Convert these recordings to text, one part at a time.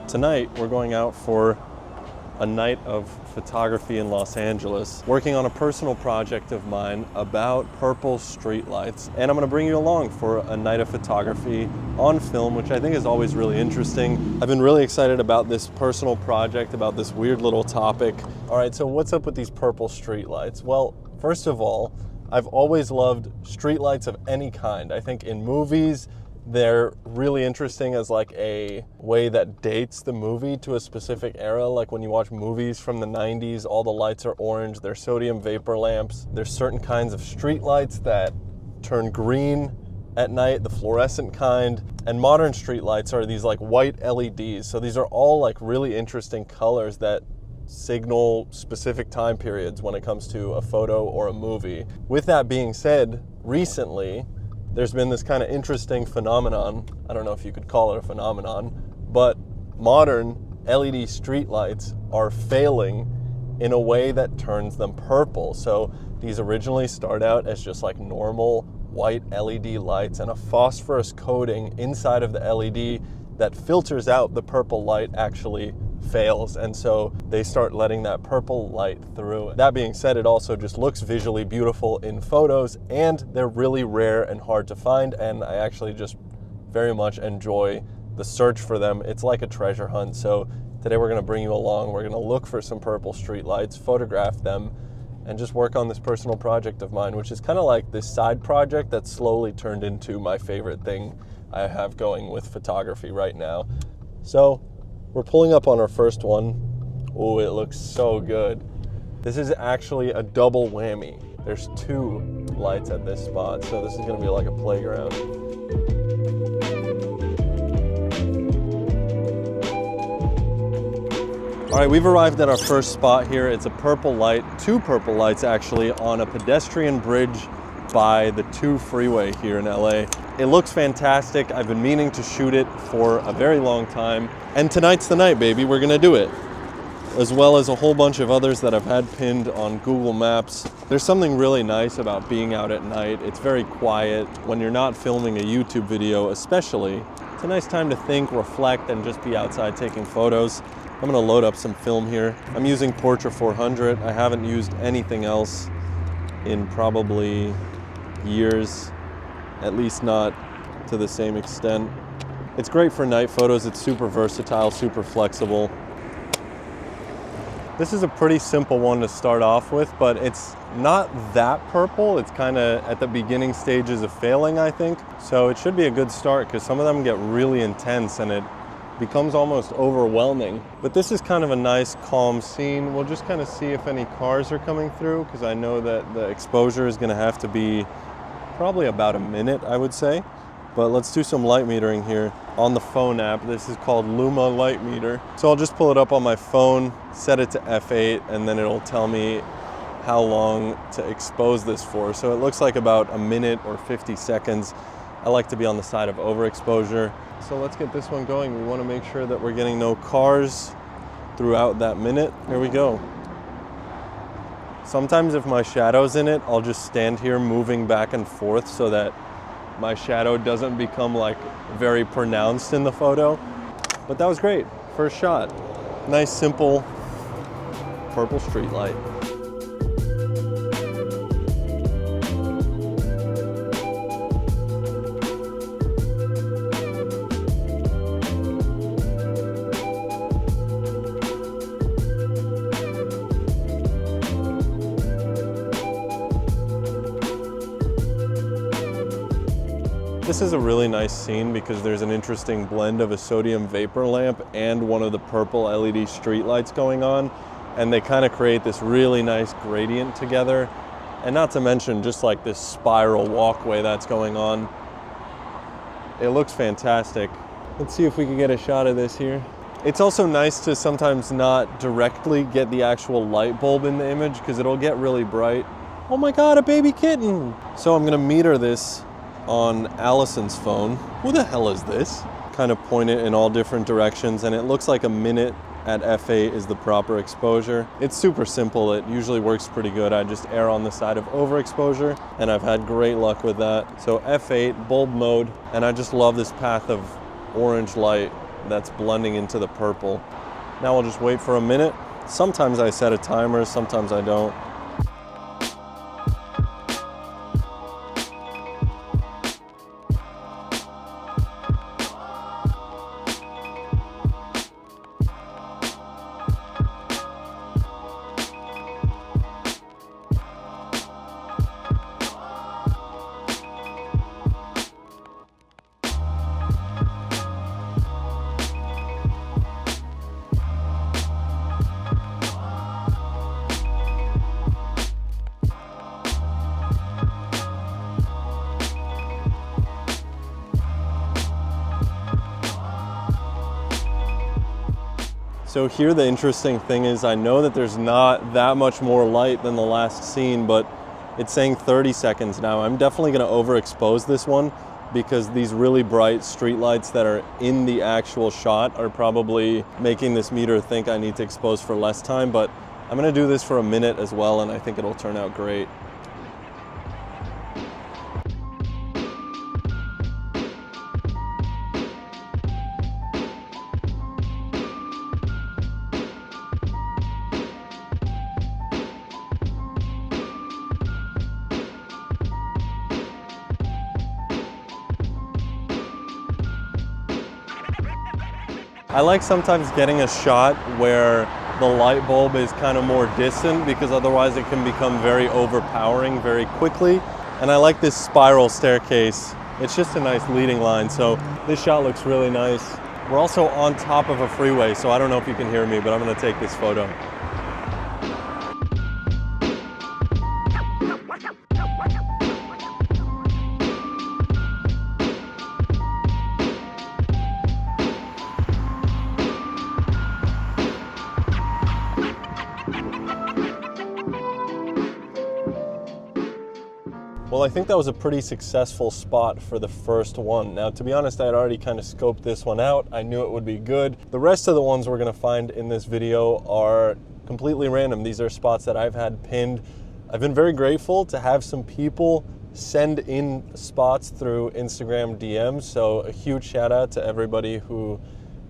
Tonight, we're going out for a night of photography in Los Angeles, working on a personal project of mine about purple streetlights. And I'm gonna bring you along for a night of photography on film, which I think is always really interesting. I've been really excited about this personal project, about this weird little topic. All right, so what's up with these purple streetlights? Well, first of all, I've always loved streetlights of any kind. I think in movies, they're really interesting as like a way that dates the movie to a specific era. Like when you watch movies from the 90s, all the lights are orange, they're sodium vapor lamps. There's certain kinds of street lights that turn green at night, the fluorescent kind. And modern street lights are these like white LEDs. So these are all like really interesting colors that signal specific time periods when it comes to a photo or a movie. With that being said, recently, there's been this kind of interesting phenomenon. I don't know if you could call it a phenomenon, but modern LED streetlights are failing in a way that turns them purple. So these originally start out as just like normal white LED lights, and a phosphorus coating inside of the LED that filters out the purple light actually fails, and so they start letting that purple light through. That being said, it also just looks visually beautiful in photos, and they're really rare and hard to find, and I actually just very much enjoy the search for them. It's like a treasure hunt. So today we're going to bring you along. We're going to look for some purple streetlights, photograph them, and just work on this personal project of mine, which is kind of like this side project that slowly turned into my favorite thing I have going with photography right now. So we're pulling up on our first one. Oh, it looks so good. This is actually a double whammy. There's two lights at this spot, so this is gonna be like a playground. All right, we've arrived at our first spot here. It's a purple light, two purple lights actually, on a pedestrian bridge by the 2 freeway here in LA. It looks fantastic. I've been meaning to shoot it for a very long time. And tonight's the night, baby. We're gonna do it. As well as a whole bunch of others that I've had pinned on Google Maps. There's something really nice about being out at night. It's very quiet. When you're not filming a YouTube video especially, it's a nice time to think, reflect, and just be outside taking photos. I'm gonna load up some film here. I'm using Portra 400. I haven't used anything else in probably years, at least not to the same extent. It's great for night photos. It's super versatile, super flexible. This is a pretty simple one to start off with, but it's not that purple. It's kind of at the beginning stages of failing, I think. So it should be a good start because some of them get really intense and it becomes almost overwhelming. But this is kind of a nice calm scene. We'll just kind of see if any cars are coming through because I know that the exposure is going to have to be probably about a minute, I would say. But let's do some light metering here on the phone app. This is called Luma Light Meter. So I'll just pull it up on my phone, set it to F8, and then it'll tell me how long to expose this for. So it looks like about a minute or 50 seconds. I like to be on the side of overexposure. So let's get this one going. We want to make sure that we're getting no cars throughout that minute. Here we go. Sometimes if my shadow's in it, I'll just stand here moving back and forth so that my shadow doesn't become like very pronounced in the photo. But that was great. First shot. Nice, simple purple street light. This is a really nice scene because there's an interesting blend of a sodium vapor lamp and one of the purple LED street lights going on, and they kind of create this really nice gradient together. And not to mention just like this spiral walkway that's going on. It looks fantastic. Let's see if we can get a shot of this here. It's also nice to sometimes not directly get the actual light bulb in the image because it'll get really bright. Oh my God, a baby kitten. So I'm gonna meter this on Allison's phone. Who the hell is this? Kind of point it in all different directions, and it looks like a minute at f8 is the proper exposure. It's super simple. It usually works pretty good. I just err on the side of overexposure, and I've had great luck with that. So f8, bulb mode, and I just love this path of orange light that's blending into the purple. Now I'll just wait for a minute. Sometimes I set a timer, sometimes I don't. So here the interesting thing is I know that there's not that much more light than the last scene, but it's saying 30 seconds now. I'm definitely going to overexpose this one because these really bright street lights that are in the actual shot are probably making this meter think I need to expose for less time, but I'm going to do this for a minute as well, and I think it'll turn out great. I like sometimes getting a shot where the light bulb is kind of more distant because otherwise it can become very overpowering very quickly. And I like this spiral staircase. It's just a nice leading line, so this shot looks really nice. We're also on top of a freeway, so I don't know if you can hear me, but I'm gonna take this photo. Well, I think that was a pretty successful spot for the first one. Now, to be honest, I had already kind of scoped this one out. I knew it would be good. The rest of the ones we're gonna find in this video are completely random. These are spots that I've had pinned. I've been very grateful to have some people send in spots through Instagram DMs, so a huge shout out to everybody who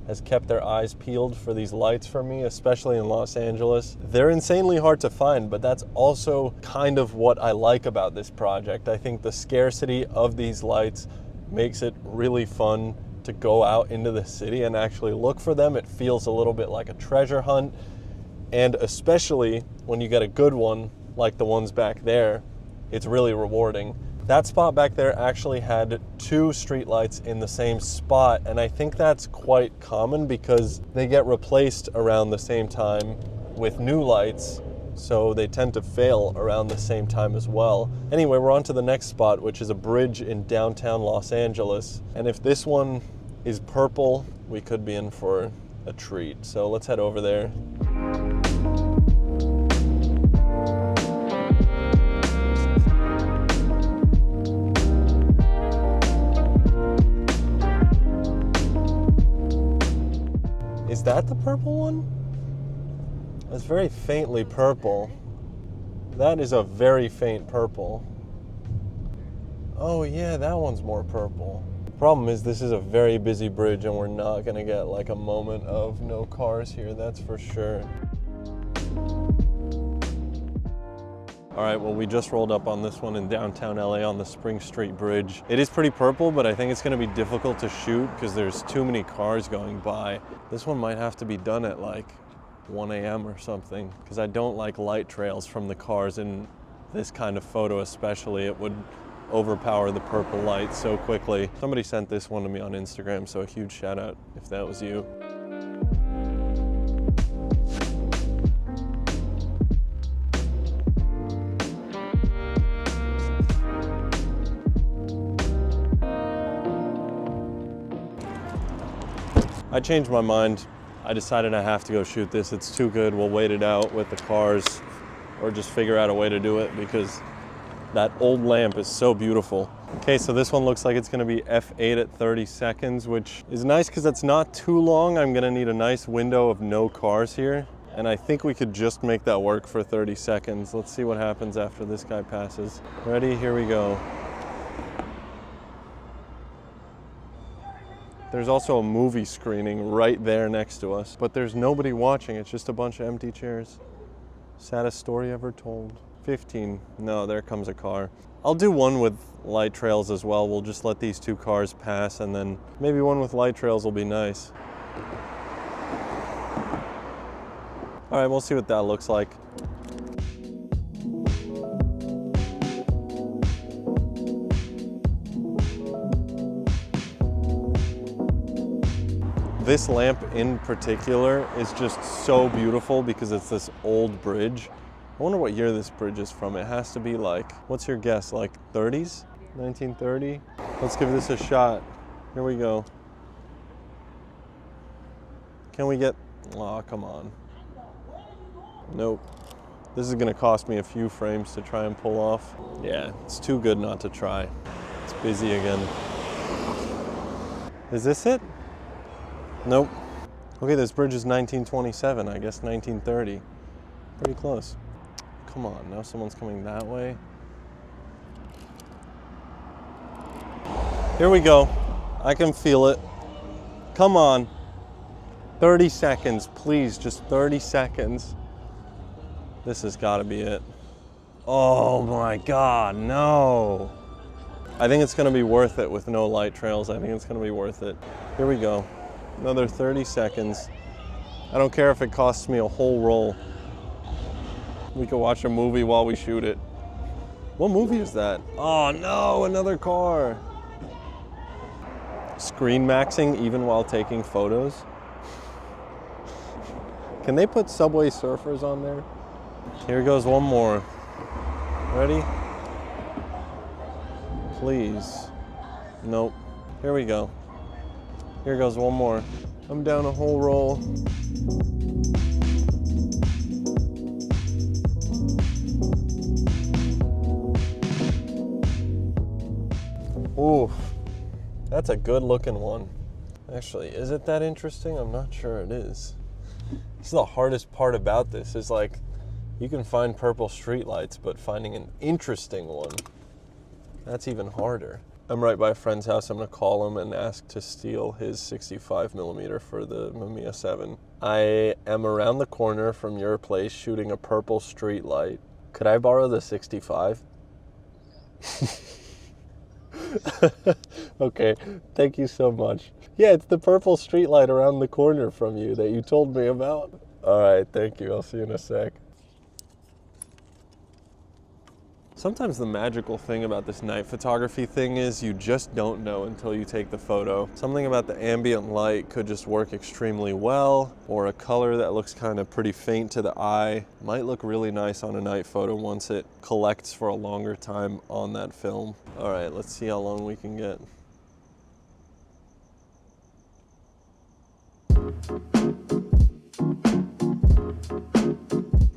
has kept their eyes peeled for these lights for me, especially in Los Angeles. They're insanely hard to find, but that's also kind of what I like about this project. I think the scarcity of these lights makes it really fun to go out into the city and actually look for them. It feels a little bit like a treasure hunt, and especially when you get a good one, like the ones back there, it's really rewarding. That spot back there actually had 2 streetlights in the same spot, and I think that's quite common because they get replaced around the same time with new lights, so they tend to fail around the same time as well. Anyway, we're on to the next spot, which is a bridge in downtown Los Angeles, and if this one is purple, we could be in for a treat. So let's head over there. Is that the purple one? It's very faintly purple. That is a very faint purple. Oh yeah, that one's more purple. The problem is this is a very busy bridge and we're not gonna get like a moment of no cars here, that's for sure. All right, well, we just rolled up on this one in downtown LA on the Spring Street Bridge. It is pretty purple, but I think it's gonna be difficult to shoot because there's too many cars going by. This one might have to be done at like 1 a.m. or something because I don't like light trails from the cars in this kind of photo especially. It would overpower the purple light so quickly. Somebody sent this one to me on Instagram, so a huge shout out if that was you. I changed my mind. I decided I have to go shoot this. It's too good. We'll wait it out with the cars or just figure out a way to do it because That old lamp is so beautiful. Okay, so this one looks like it's gonna be f8 at 30 seconds, which is nice because it's not too long. I'm gonna need a nice window of no cars here. And I think we could just make that work for 30 seconds. Let's see what happens after this guy passes. Ready, here we go. There's also a movie screening right there next to us, but there's nobody watching. It's just a bunch of empty chairs. Saddest story ever told. 15, no, there comes a car. I'll do one with light trails as well. We'll just let these two cars pass, and then maybe one with light trails will be nice. All right, we'll see what that looks like. This lamp in particular is just so beautiful because it's this old bridge. I wonder what year this bridge is from. It has to be like, what's your guess, like 30s? 1930? Let's give this a shot. Here we go. Can we get, oh, come on. Nope. This is gonna cost me a few frames to try and pull off. Yeah, it's too good not to try. It's busy again. Is this it? Nope. Okay, this bridge is 1927, I guess 1930. Pretty close. Come on, now someone's coming that way. Here we go. I can feel it. Come on. 30 seconds, please, just 30 seconds. This has got to be it. Oh my God, no. I think it's gonna be worth it with no light trails. I think it's gonna be worth it. Here we go. Another 30 seconds. I don't care if it costs me a whole roll. We could watch a movie while we shoot it. What movie is that? Oh no, another car. Screen maxing even while taking photos. Can they put Subway Surfers on there? Here goes one more. Ready? Please. Nope. Here we go. Here goes one more. I'm down a whole roll. Ooh, that's a good looking one. Actually, is it that interesting? I'm not sure it is. This is the hardest part about this, is like, you can find purple streetlights, but finding an interesting one, that's even harder. I'm right by a friend's house. I'm gonna call him and ask to steal his 65mm for the Mamiya 7. I am around the corner from your place shooting a purple streetlight. Could I borrow the 65? Okay, thank you so much. Yeah, it's the purple streetlight around the corner from you that you told me about. All right, thank you. I'll see you in a sec. Sometimes the magical thing about this night photography thing is you just don't know until you take the photo. Something about the ambient light could just work extremely well, or a color that looks kind of pretty faint to the eye might look really nice on a night photo once it collects for a longer time on that film. All right, let's see how long we can get.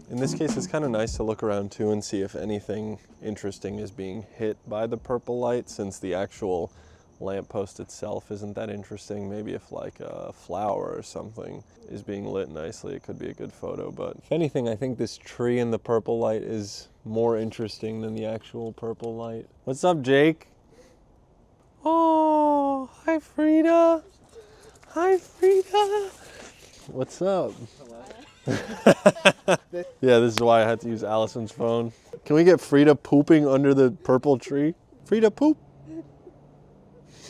In this case, it's kind of nice to look around too and see if anything interesting is being hit by the purple light, since the actual lamppost itself isn't that interesting. Maybe if like a flower or something is being lit nicely, it could be a good photo. But if anything, I think this tree in the purple light is more interesting than the actual purple light. What's up, Jake? Oh, hi, Frida. Hi, Frida. What's up? Yeah, this is why I had to use Allison's phone. Can we get Frida pooping under the purple tree? Frida, poop.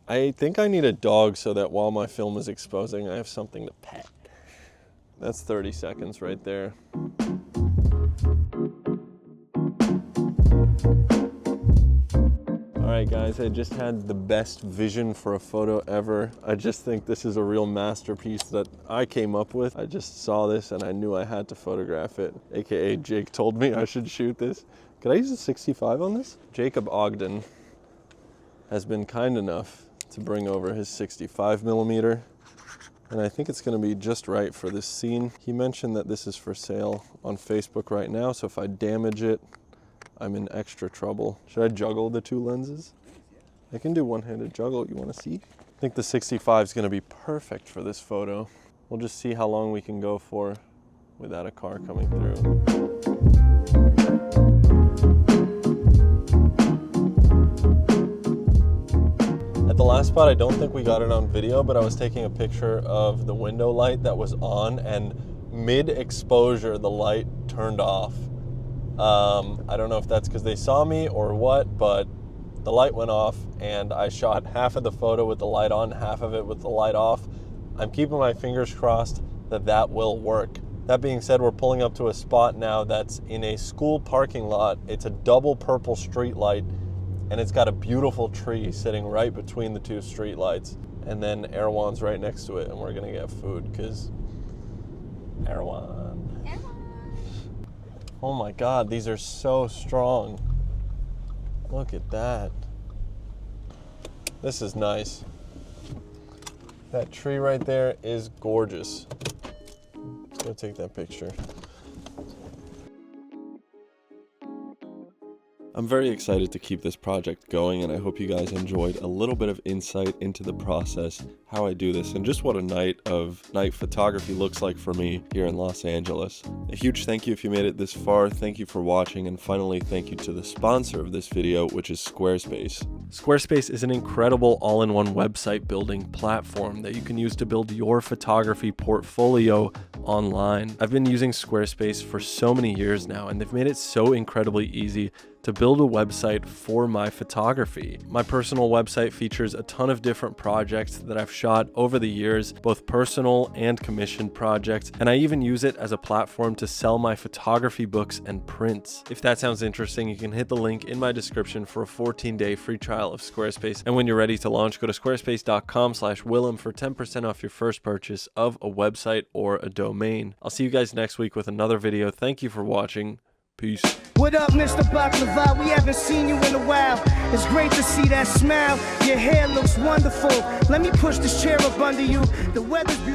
I think I need a dog so that while my film is exposing, I have something to pet. That's 30 seconds right there. All right, guys, I just had the best vision for a photo ever. I just think this is a real masterpiece that I came up with. I just saw this and I knew I had to photograph it, AKA Jake told me I should shoot this. Could I use a 65 on this? Jacob Ogden has been kind enough to bring over his 65mm, and I think it's gonna be just right for this scene. He mentioned that this is for sale on Facebook right now, so if I damage it, I'm in extra trouble. Should I juggle the two lenses? I can do one-handed juggle. You want to see? I think the 65 is going to be perfect for this photo. We'll just see how long we can go for without a car coming through. At the last spot, I don't think we got it on video, but I was taking a picture of the window light that was on, and mid-exposure, the light turned off. I don't know if that's because they saw me or what, but the light went off, and I shot half of the photo with the light on, half of it with the light off. I'm keeping my fingers crossed that that will work. That being said, we're pulling up to a spot now that's in a school parking lot. It's a double purple street light, and it's got a beautiful tree sitting right between the two street lights. And then Erwan's right next to it, and we're gonna get food, because Erwan. Oh my God, these are so strong. Look at that. This is nice. That tree right there is gorgeous. Let's go take that picture. I'm very excited to keep this project going, and I hope you guys enjoyed a little bit of insight into the process, how I do this, and just what a night of night photography looks like for me here in Los Angeles. A huge thank you if you made it this far. Thank you for watching, and finally thank you to the sponsor of this video, which is Squarespace. Squarespace is an incredible all-in-one website building platform that you can use to build your photography portfolio online. I've been using Squarespace for so many years now, and they've made it so incredibly easy to build a website for my photography. My personal website features a ton of different projects that I've shot over the years, both personal and commissioned projects, and I even use it as a platform to sell my photography books and prints. If that sounds interesting, you can hit the link in my description for a 14-day free trial of Squarespace, and when you're ready to launch, go to squarespace.com/Willem for 10% off your first purchase of a website or a domain. I'll see you guys next week with another video. Thank you for watching. Peace. What up, Mr. Baklava? We haven't seen you in a while. It's great to see that smile. Your hair looks wonderful. Let me push this chair up under you. The weather's beautiful.